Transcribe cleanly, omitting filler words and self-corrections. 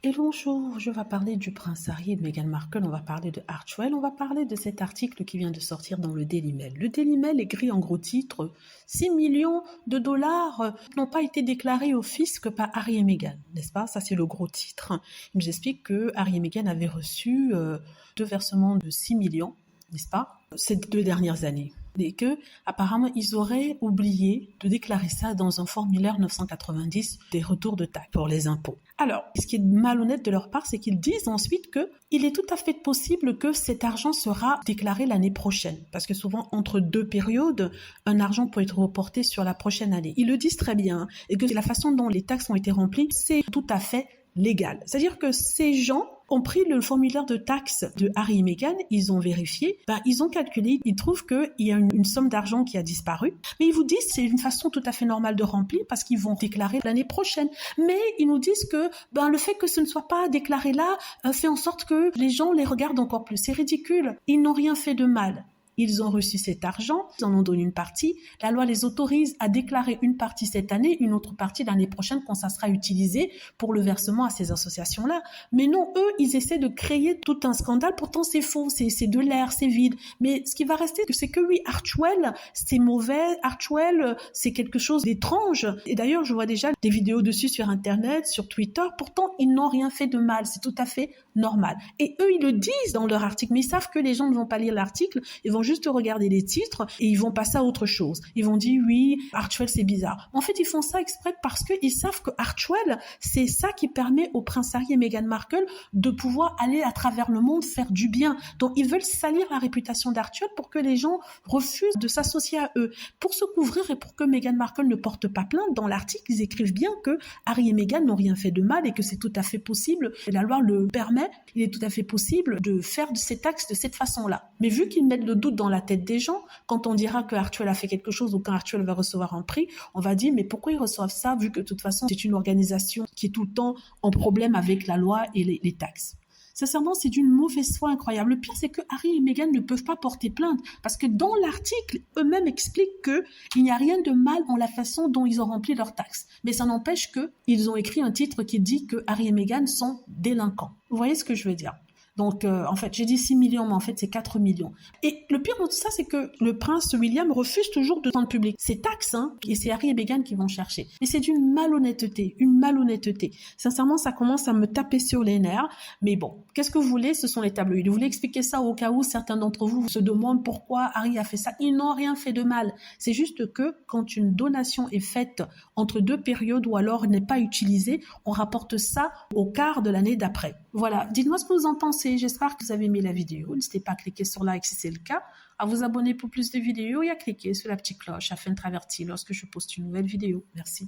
Et bonjour, je vais parler du prince Harry et de Meghan Markle, on va parler de Archewell, on va parler de cet article qui vient de sortir dans le Daily Mail. Le Daily Mail écrit en gros titre « 6 millions de dollars n'ont pas été déclarés au fisc par Harry et Meghan », n'est-ce pas? Ça c'est le gros titre. Il nous explique que Harry et Meghan avaient reçu 2 versements de 6 millions, n'est-ce pas, ces 2 dernières années. Et que, apparemment, ils auraient oublié de déclarer ça dans un formulaire 990 des retours de taxes pour les impôts. Alors, ce qui est malhonnête de leur part, c'est qu'ils disent ensuite qu'il est tout à fait possible que cet argent sera déclaré l'année prochaine. Parce que souvent, entre 2 périodes, un argent peut être reporté sur la prochaine année. Ils le disent très bien, et que la façon dont les taxes ont été remplies, c'est tout à fait légal. C'est-à-dire que ces gens ont pris le formulaire de taxes de Harry et Meghan, ils ont vérifié, ils ont calculé, ils trouvent qu'il y a une somme d'argent qui a disparu, mais ils vous disent que c'est une façon tout à fait normale de remplir parce qu'ils vont déclarer l'année prochaine. Mais ils nous disent que le fait que ce ne soit pas déclaré là fait en sorte que les gens les regardent encore plus. C'est ridicule. Ils n'ont rien fait de mal. Ils ont reçu cet argent, ils en ont donné une partie. La loi les autorise à déclarer une partie cette année, une autre partie l'année prochaine quand ça sera utilisé pour le versement à ces associations-là. Mais non, eux, ils essaient de créer tout un scandale. Pourtant, c'est faux, c'est de l'air, c'est vide. Mais ce qui va rester, c'est que oui, Archewell, c'est mauvais. Archewell, c'est quelque chose d'étrange. Et d'ailleurs, je vois déjà des vidéos dessus sur Internet, sur Twitter. Pourtant, ils n'ont rien fait de mal. C'est tout à fait normal. Et eux, ils le disent dans leur article, mais ils savent que les gens ne vont pas lire l'article. Ils vont juste regarder les titres et ils vont passer à autre chose. Ils vont dire oui, Archewell c'est bizarre. En fait, ils font ça exprès parce qu'ils savent que Archewell, c'est ça qui permet au prince Harry et Meghan Markle de pouvoir aller à travers le monde faire du bien. Donc, ils veulent salir la réputation d'Archewell pour que les gens refusent de s'associer à eux. Pour se couvrir et pour que Meghan Markle ne porte pas plainte, dans l'article, ils écrivent bien que Harry et Meghan n'ont rien fait de mal et que c'est tout à fait possible, et la loi le permet, il est tout à fait possible de faire de ces taxes de cette façon-là. Mais vu qu'ils mettent le doute dans la tête des gens, quand on dira que Archewell a fait quelque chose ou quand Archewell va recevoir un prix, on va dire mais pourquoi ils reçoivent ça vu que de toute façon c'est une organisation qui est tout le temps en problème avec la loi et les taxes. Sincèrement, c'est d'une mauvaise foi incroyable. Le pire, c'est que Harry et Meghan ne peuvent pas porter plainte parce que dans l'article, eux-mêmes expliquent qu'il n'y a rien de mal en la façon dont ils ont rempli leurs taxes. Mais ça n'empêche qu'ils ont écrit un titre qui dit que Harry et Meghan sont délinquants. Vous voyez ce que je veux dire? Donc, en fait, j'ai dit 6 millions, mais en fait, c'est 4 millions. Et le pire de tout ça, c'est que le prince William refuse toujours de rendre public ses taxes, et c'est Harry et Meghan qui vont chercher. Et c'est d'une malhonnêteté, une malhonnêteté. Sincèrement, ça commence à me taper sur les nerfs. Mais bon, qu'est-ce que vous voulez? Ce sont les tabloïds. Je voulais expliquer ça au cas où certains d'entre vous se demandent pourquoi Harry a fait ça. Ils n'ont rien fait de mal. C'est juste que quand une donation est faite entre 2 périodes ou alors n'est pas utilisée, on rapporte ça au quart de l'année d'après. Voilà. Dites-moi ce que vous en pensez. J'espère que vous avez aimé la vidéo. N'hésitez pas à cliquer sur like si c'est le cas, à vous abonner pour plus de vidéos et à cliquer sur la petite cloche afin de être averti lorsque je poste une nouvelle vidéo. Merci.